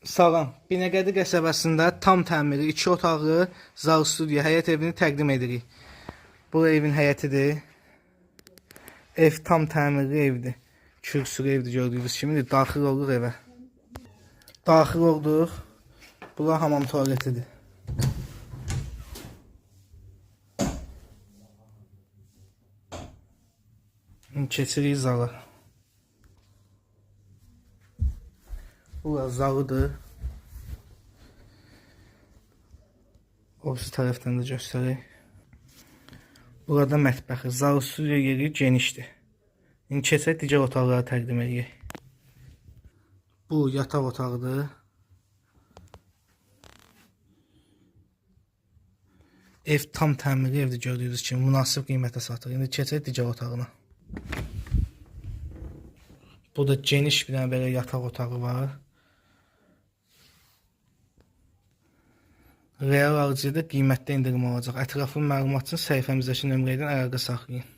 Salam. Binəqədi qəsəbəsində tam təmiri 2 otaqlı zal studiya həyət evini təqdim edirik. Bu evin həyətidir. Ev tam təmirli evdir. Kürsülü evdir gördüyünüz kimi. Daxil olduq evə. Daxil olduq. Bura hamam tualetidir. Keçirik zala. Bura zalıdır. O tərəfdən də göstərək. Burada mətbəxi. Zal studiya yeri genişdir. İndi keçək digər otaqları təqdim edək. Bu yataq otağıdır. Ev tam təmirli evdir gördüyünüz kimi. Münasib qiymətə satılır. İndi keçək digər otağına. Burada geniş bir dənə belə yataq otağı var. Real alıcıda qiymətdə indirim olacaq. Ətraflı məlumat üçün səhifəmizdəki nömrədən əlaqə saxlayın.